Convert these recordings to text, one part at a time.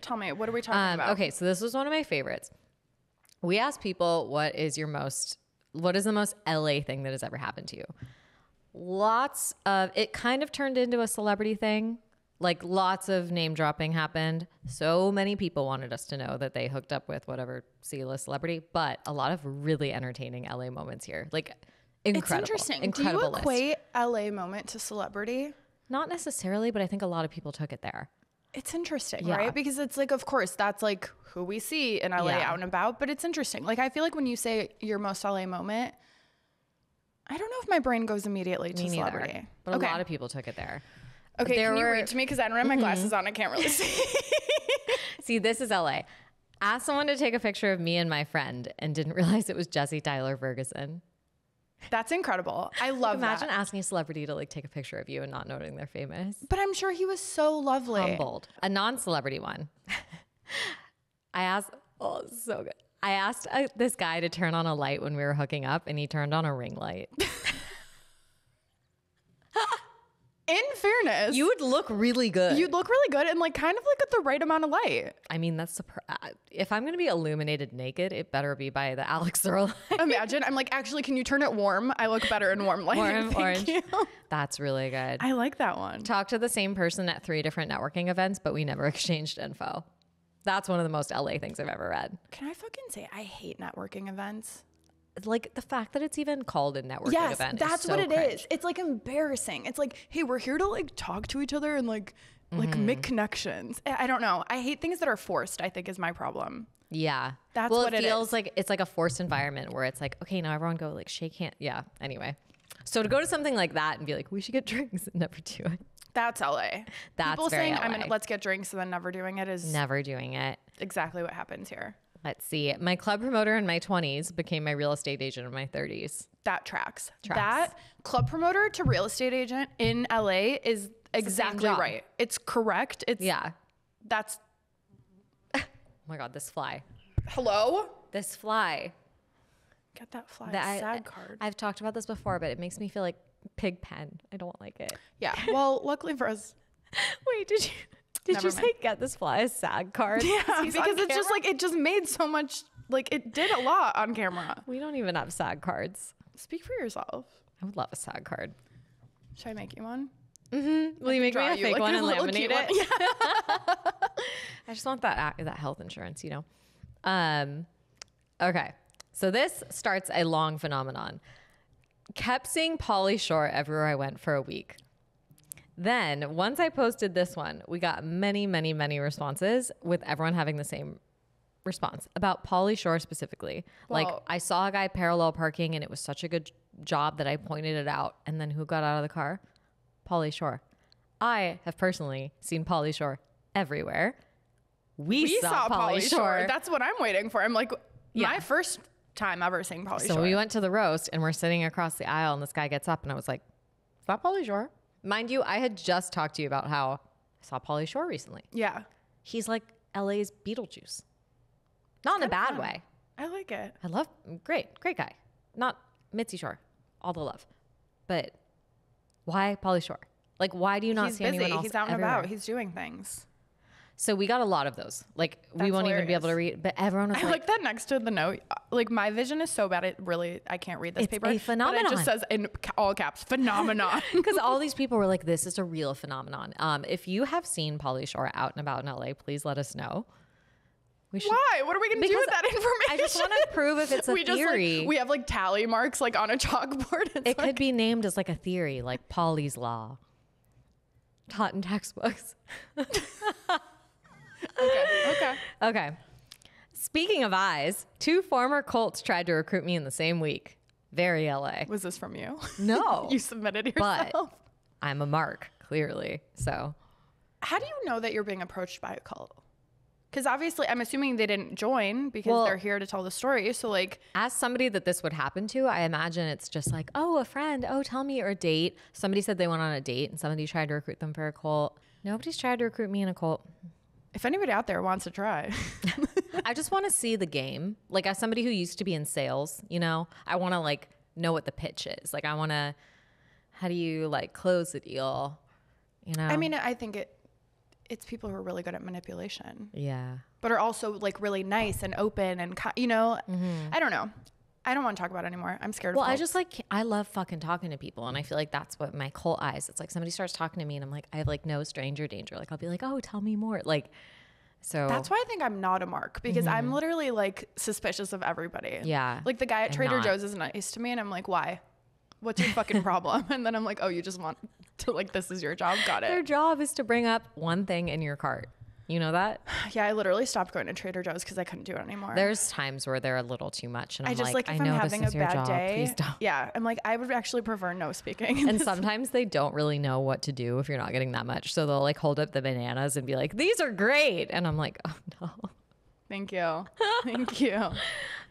Tell me, what are we talking about? Okay, so this was one of my favorites. We asked people, what is the most LA thing that has ever happened to you? It kind of turned into a celebrity thing. Like lots of name dropping happened. So many people wanted us to know that they hooked up with whatever C-list celebrity, but a lot of really entertaining LA moments here. Like incredible. It's interesting. Incredible. Do you equate LA moment to celebrity? Not necessarily, but I think a lot of people took it there. It's interesting, Yeah. right? Because it's like, of course, that's like who we see in LA out and about, but it's interesting. Like, I feel like when you say your most LA moment, I don't know if my brain goes immediately to celebrity. But a lot of people took it there. Okay, can you read to me? Because I don't have my glasses on. I can't really see. See, this is LA. Asked someone to take a picture of me and my friend and didn't realize it was Jesse Tyler Ferguson. That's incredible. I love that. Imagine asking a celebrity to like take a picture of you and not knowing they're famous. But I'm sure he was so lovely. Humbled. A non-celebrity one. I asked, so good. I asked this guy to turn on a light when we were hooking up and he turned on a ring light. In fairness, You would look really good. you'd look really good and like kind of like at the right amount of light. I mean, that's if I'm going to be illuminated naked, it better be by the Alex Earl. Imagine, I'm like, actually, can you turn it warm? I look better in warm light. Warm orange. You. That's really good. I like that one. Talked to the same person at 3 different networking events, but we never exchanged info. That's one of the most LA things I've ever read. Can I fucking say I hate networking events? Like the fact that it's even called a networking event. That's is so what it cringe. is. It's like embarrassing. It's like, hey, we're here to like talk to each other and like make connections. I don't know. I hate things that are forced, I think is my problem. Yeah. That's well, what it feels is. like it's like a forced environment where it's like, okay, now everyone go like shake hands. Yeah. Anyway. So to go to something like that and be like, we should get drinks and never do it. That's LA. That's People very saying, LA. I mean, let's get drinks and then never doing it is Never doing it. exactly what happens here. Let's see. My club promoter in my 20s became my real estate agent in my 30s. That tracks. That club promoter to real estate agent in LA is exactly job. right. It's correct. It's That's Oh my God, this fly. hello. This fly. Get that fly That SAG card. I've talked about this before, but it makes me feel like pig pen. I don't like it. Yeah. Well, luckily for us. Wait, did you Never say mind. get this fly a SAG card? Yeah, He's because on it's just camera? like it just made so much. Like it did a lot on camera. We don't even have SAG cards. Speak for yourself. I would love a SAG card. Should I make you one? Will you make me Draw a you, fake like, one a and little laminate cute it? one. Yeah. I just want that health insurance, you know? Okay. So this starts a long phenomenon. Kept seeing Pauly Shore everywhere I went for a week. Then once I posted this one, we got many, many, many responses with everyone having the same response about Pauly Shore specifically. Well, like I saw a guy parallel parking and it was such a good job that I pointed it out. And then who got out of the car? Pauly Shore. I have personally seen Pauly Shore everywhere. We saw Pauly Shore. That's what I'm waiting for. I'm like, my first time ever seeing Pauly Shore. So we went to the roast and we're sitting across the aisle and this guy gets up and I was like, is that Pauly Shore? Mind you, I had just talked to you about how I saw Pauly Shore recently. Yeah. He's like LA's Beetlejuice. Not in a bad way. I like it. I love, great guy. Not Mitzi Shore, all the love. But why Pauly Shore? Like, why do you not He's see busy. anyone else He's out and everywhere? about. He's doing things. So we got a lot of those. Like, we That's won't even be able to hilarious. read, but everyone was I like, like that next to the note. Like my vision is so bad, I can't read this It's paper. a But phenomenon. it just says in all caps, phenomenon. because all these people were like, this is a real phenomenon. If you have seen Pauly Shore out and about in LA, please let us know. We should, Why? What are we going to do Because with that information? I just want to prove if it's a we just theory. we have like tally marks like on a chalkboard. It's It could be named as like a theory, like Pauly's Law. Taught in textbooks. Okay. Speaking of eyes, 2 former Colts tried to recruit me in the same week. Very LA. Was this from you? No. You submitted But yourself. I'm a mark, clearly. So How do you know that you're being approached by a cult? Because obviously, I'm assuming they didn't join because they're here to tell the story. So like, as somebody that this would happen to, I imagine it's just like, oh, a friend. Oh, tell me, or a date. Somebody said they went on a date and somebody tried to recruit them for a cult. Nobody's tried to recruit me in a cult. if anybody out there wants to try, I just want to see the game. Like, as somebody who used to be in sales, you know, I want to like know what the pitch is. Like, I want to, how do you like close the deal? You know, I mean, I think it's people who are really good at manipulation. Yeah. But are also like really nice and open and, you know, I don't know. I don't want to talk about it anymore. I'm scared of I just like, I love fucking talking to people. And I feel like that's what my cult eyes, it's like somebody starts talking to me and I'm like, I have like no stranger danger. Like I'll be like, oh, tell me more. Like, so. That's why I think I'm not a mark because I'm literally like suspicious of everybody. Yeah. Like the guy at Trader Joe's is nice to me and I'm like, why? What's your fucking problem? And then I'm like, oh, you just want to like, this is your job. Got it. Their job is to bring up one thing in your cart. You know that? Yeah, I literally stopped going to Trader Joe's because I couldn't do it anymore. There's times where they're a little too much. And I'm I just like, if I know I'm having this is a your bad job. day, Please don't. Yeah, I'm like, I would actually prefer no speaking. And sometimes they don't really know what to do if you're not getting that much. So they'll like hold up the bananas and be like, these are great. And I'm like, oh no. Thank you. Thank you.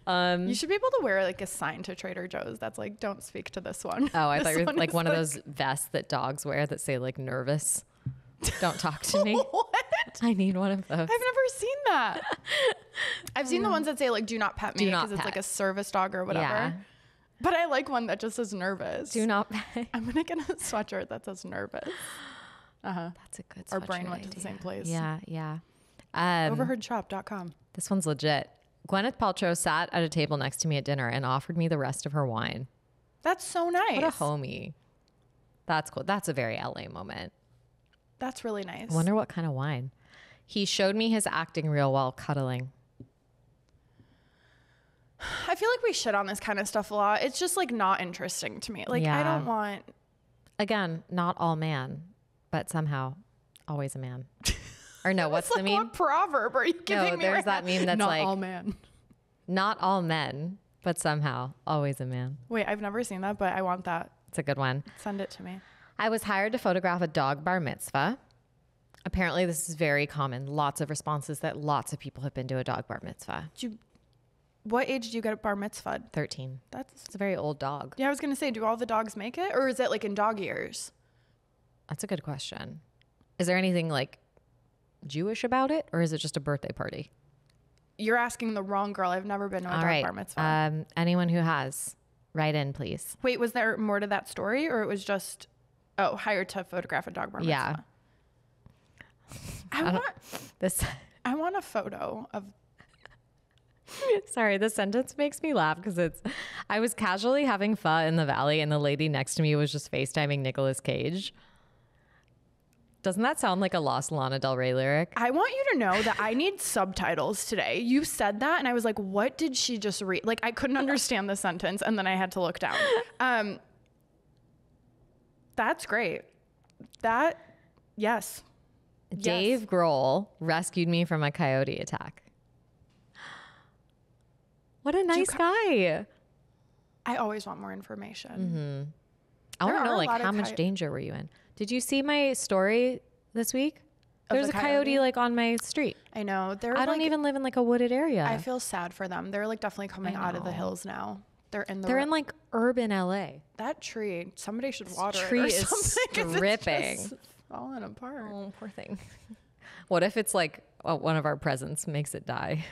You should be able to wear like a sign to Trader Joe's that's like, don't speak to this one. Oh, I thought you were like one of those vests that dogs wear that say like nervous. Don't talk to me. What? I need one of those. I've never seen that. I've seen the ones that say like, do not pet me because it's like a service dog or whatever. Yeah. But I like one that just says nervous. Do not pet. I'm going to get a sweatshirt that says nervous. That's a good sweatshirt. Our brain went to the same place. Yeah, yeah. Overheardshop.com. This one's legit. Gwyneth Paltrow sat at a table next to me at dinner and offered me the rest of her wine. That's so nice. What a homie. That's cool. That's a very LA moment. That's really nice. I wonder what kind of wine. He showed me his acting reel while cuddling. I feel like we shit on this kind of stuff a lot. It's just like not interesting to me. Like I don't want. Again, not all man, but somehow always a man. Or no, what's the meme? What proverb are you giving me? There's that meme that's not like all man. Not all men, but somehow always a man. Wait, I've never seen that, but I want that. It's a good one. Send it to me. I was hired to photograph a dog bar mitzvah. Apparently, this is very common. Lots of responses that lots of people have been to a dog bar mitzvah. What age do you get at bar mitzvah? 13. It's a very old dog. Yeah, I was going to say, do all the dogs make it? Or is it like in dog years? That's a good question. Is there anything like Jewish about it? Or is it just a birthday party? You're asking the wrong girl. I've never been to a dog bar mitzvah. Anyone who has, write in, please. Wait, was there more to that story? Or it was just, hired to photograph a dog bar mitzvah? Yeah. I want a photo of. Sorry, the sentence makes me laugh because I was casually having pho in the valley and the lady next to me was just FaceTiming Nicolas Cage. Doesn't that sound like a Lost Lana Del Rey lyric? I want you to know that I need subtitles today. You said that and I was like, what did she just read? Like I couldn't understand the sentence and then I had to look down. That's great. Yes. Dave Grohl rescued me from a coyote attack. What a nice guy. I always want more information. I want to know like how much danger were you in? Did you see my story this week? There's a coyote like on my street. I know. I don't even live in like a wooded area. I feel sad for them. They're like definitely coming out of the hills now. They're in like urban LA. That tree, somebody should water it. Tree is stripping. Falling apart. Oh, poor thing. What if it's like one of our presents makes it die?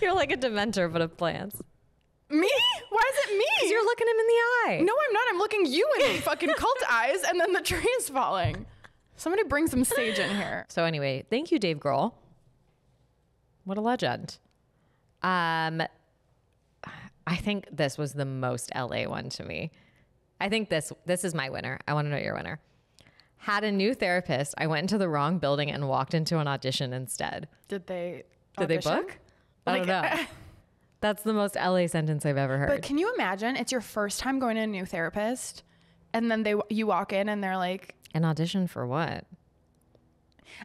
You're like a dementor, but of plants. Me? Why is it me? Because you're looking him in the eye. No, I'm not. I'm looking you in the fucking cult eyes, and then the tree is falling. Somebody bring some sage in here. So anyway, thank you, Dave Grohl. What a legend. I think this was the most LA one to me. I think this is my winner. I want to know your winner. Had a new therapist. I went into the wrong building and walked into an audition instead. Did they book? I don't know. That's the most LA sentence I've ever heard. But can you imagine? It's your first time going to a new therapist, and then you walk in and they're like, an audition for what?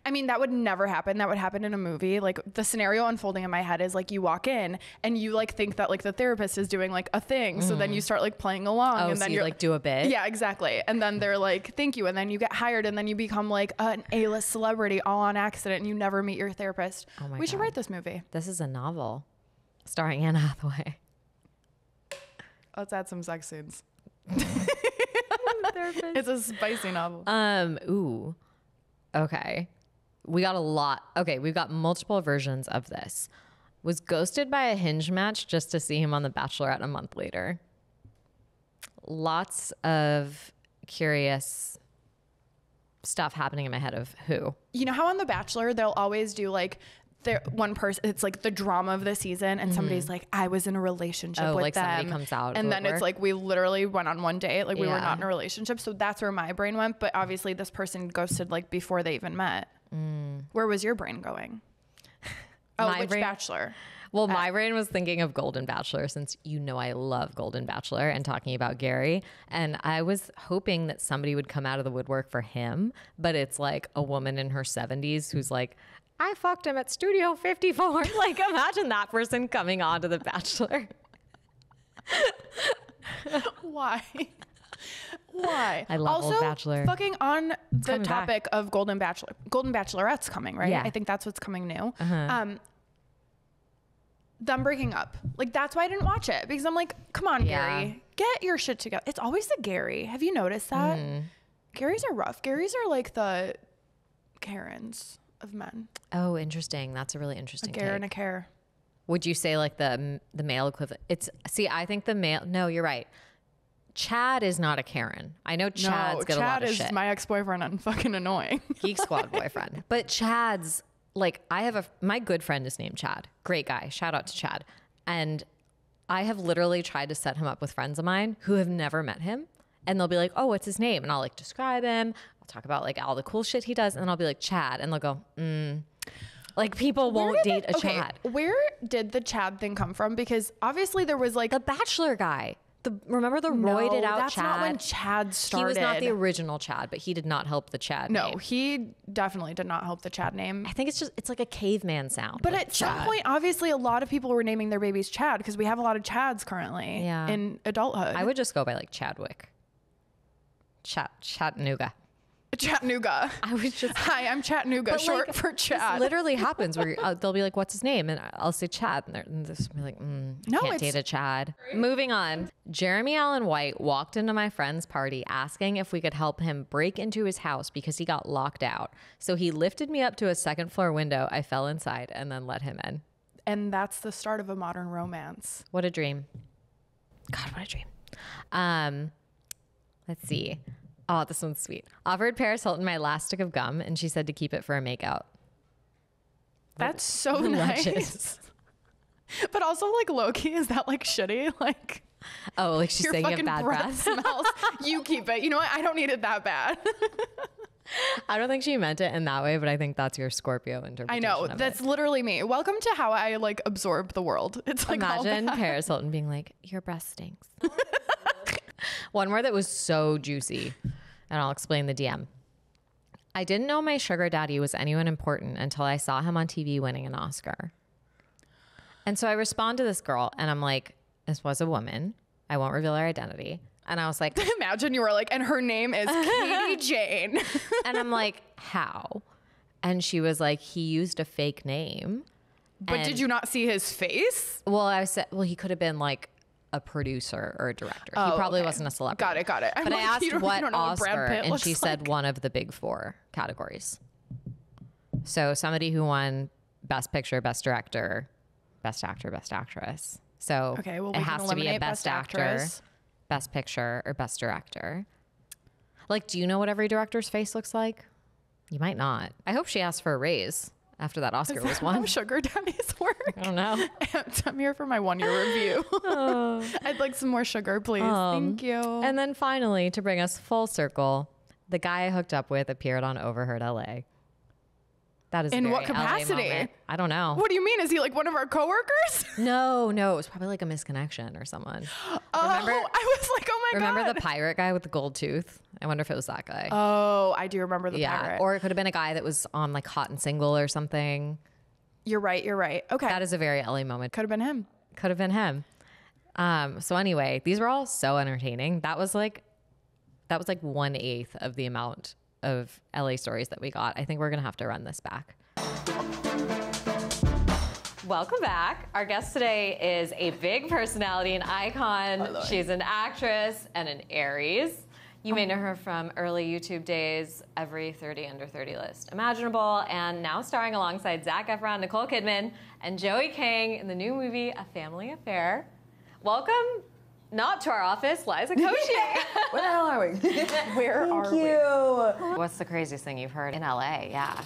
I mean, that would never happen. That would happen in a movie. Like the scenario unfolding in my head is like you walk in and you like think that like the therapist is doing like a thing. So then you start like playing along. Oh, and then so you like do a bit? Yeah, exactly. And then they're like, thank you. And then you get hired and then you become like an A-list celebrity all on accident and you never meet your therapist. Oh my God. We should write this movie. This is a novel starring Anne Hathaway. Let's add some sex scenes. It's a spicy novel. Ooh. Okay. We got a lot. Okay, we've got multiple versions of this. Was ghosted by a Hinge match just to see him on The Bachelor a month later. Lots of curious stuff happening in my head of who. You know how on The Bachelor, they'll always do like one person, it's like the drama of the season, and somebody's like, I was in a relationship with like them. somebody comes out. And then it's like, we literally went on one date. Like we were not in a relationship. So that's where my brain went. But obviously this person ghosted like before they even met. Where was your brain going? Oh, which Bachelor? Well, my brain was thinking of Golden Bachelor, since you know I love Golden Bachelor, and talking about Gary. And I was hoping that somebody would come out of the woodwork for him, but it's like a woman in her 70s who's like, I fucked him at Studio 54. Like, imagine that person coming on to The Bachelor. Why? Why? I love also, Old Bachelor. Fucking on the topic of Golden Bachelor. Golden Bachelorette's coming, right? Yeah. I think that's what's coming new. Them breaking up. Like, that's why I didn't watch it. Because I'm like, come on, Gary. Get your shit together. It's always the Gary. Have you noticed that? Garys are rough. Garys are like the Karens of men. Oh, interesting. That's a really interesting A Gare and a Care. Would you say like the male equivalent? I think the male, no, you're right. Chad is not a Karen. I know Chad's get a lot of shit. Chad is my ex-boyfriend and fucking annoying. Geek Squad boyfriend. But Chad's like, my good friend is named Chad. Great guy. Shout out to Chad. And I have literally tried to set him up with friends of mine who have never met him. And they'll be like, oh, what's his name? And I'll like describe him. I'll talk about like all the cool shit he does. And then I'll be like, Chad. And they'll go, Like, people won't date a Chad. Where did the Chad thing come from? Because obviously there was like the Bachelor guy. Remember the roided out that's Chad? Not when Chad started. He was not the original Chad, but he did not help the Chad name. He definitely did not help the Chad name. I think it's like a caveman sound. But at some point, obviously, a lot of people were naming their babies Chad because we have a lot of Chads currently in adulthood. I would just go by like Chadwick. Chattanooga. Chattanooga. I was just, hi, I'm Chattanooga, short for Chad. This literally happens where they'll be like, what's his name? And I'll say Chad. And they'll be like, can't date a Chad. Moving on. Jeremy Allen White walked into my friend's party asking if we could help him break into his house because he got locked out. So he lifted me up to a second floor window. I fell inside and then let him in. And that's the start of a modern romance. What a dream. God, what a dream. Let's see. Oh, this one's sweet. Offered Paris Hilton my last stick of gum, and she said to keep it for a makeout. That's so nice. But also, like, low-key, is that, like, shitty? Like, oh, like she's saying it bad breath. Smells. You keep it. You know what? I don't need it that bad. I don't think she meant it in that way, but I think that's your Scorpio interpretation. I know. That's literally me. Welcome to how I, like, absorb the world. It's like, imagine Paris Hilton being like, your breath stinks. One more that was so juicy, and I'll explain the DM. I didn't know my sugar daddy was anyone important until I saw him on TV winning an Oscar. And so I respond to this girl, and I'm like, this was a woman. I won't reveal her identity. And I was like, imagine you were like, and her name is Katie Jane. And I'm like, how? And she was like, he used a fake name. But did you not see his face? Well, I said, well, he could have been like a producer or a director. He probably wasn't a celebrity. Got it. But I asked what Oscar, and she said like one of the big four categories. So somebody who won Best Picture, Best Director, Best Actor, Best Actress. So it has to be a Best Actor, Best Picture, or Best Director. Like, do you know what every director's face looks like? You might not. I hope she asked for a raise after that Oscar was won. How sugar daddies work? I don't know. I'm here for my 1 year review. I'd like some more sugar, please. Thank you. And then finally, to bring us full circle, the guy I hooked up with appeared on OverheardLA. That is in very what capacity? I don't know. What do you mean? Is he like one of our coworkers? No. It was probably like a misconnection or someone. Remember, I was like, oh my God. Remember the pirate guy with the gold tooth? I wonder if it was that guy. Oh, I do remember the pirate. Or it could have been a guy that was on like Hot and Single or something. You're right. Okay. That is a very LA moment. Could have been him. So anyway, these were all so entertaining. That was like 1/8 of the amount of LA stories that we got. I think we're gonna have to run this back. Welcome back. Our guest today is a big personality, an icon. She's an actress and an Aries. You may know her from early YouTube days, every 30 under 30 list imaginable, and now starring alongside Zac Efron, Nicole Kidman, and Joey King in the new movie A Family Affair. Welcome not to our office, Liza Koshy. Where the hell are we? Where are Thank you. What's the craziest thing you've heard in LA? Yeah.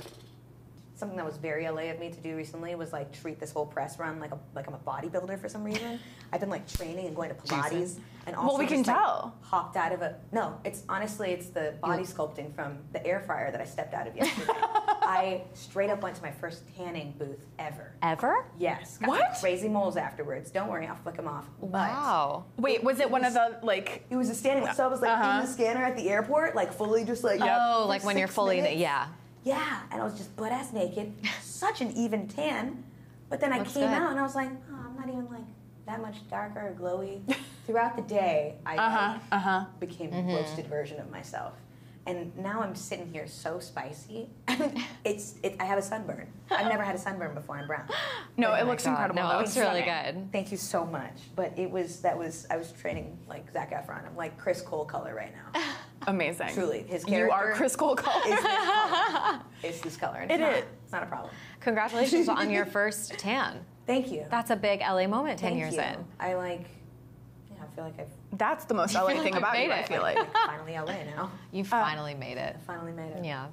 Something that was very LA of me to do recently was like treat this whole press run like I'm a bodybuilder for some reason. I've been like training and going to Pilates and also Well, we can just, like, tell. hopped out of it's the body sculpting from the air fryer that I stepped out of yesterday. I straight up went to my first tanning booth ever. Ever? Yes. Got What? some crazy moles afterwards. Don't worry, I'll flick them off. But Wow. Wait, was it one of the like? it was a standing, so I was like in the scanner at the airport, like fully just like Oh, for like when you're 6 fully, minutes. yeah. Yeah, and I was just butt ass naked, such an even tan. But then I Looks came good. out and I was like, oh, I'm not even like that much darker or glowy. Throughout the day, I became a roasted version of myself. And now I'm sitting here so spicy. I have a sunburn. I've never had a sunburn before. I'm brown. No, it my looks God. incredible. No, though. it looks It's really stunning. good. Thank you so much. But I was training like Zac Efron. I'm like Chris Cole color right now. Amazing. Truly, his You character are Chris Cole. is this color. And It is. It's not a problem. Congratulations on your first tan. Thank you. That's a big LA moment 10 Thank years you. in. I feel like I've That's the most LA thing about you, made I it. feel like. finally LA now. You finally made it. Finally made it. Yeah.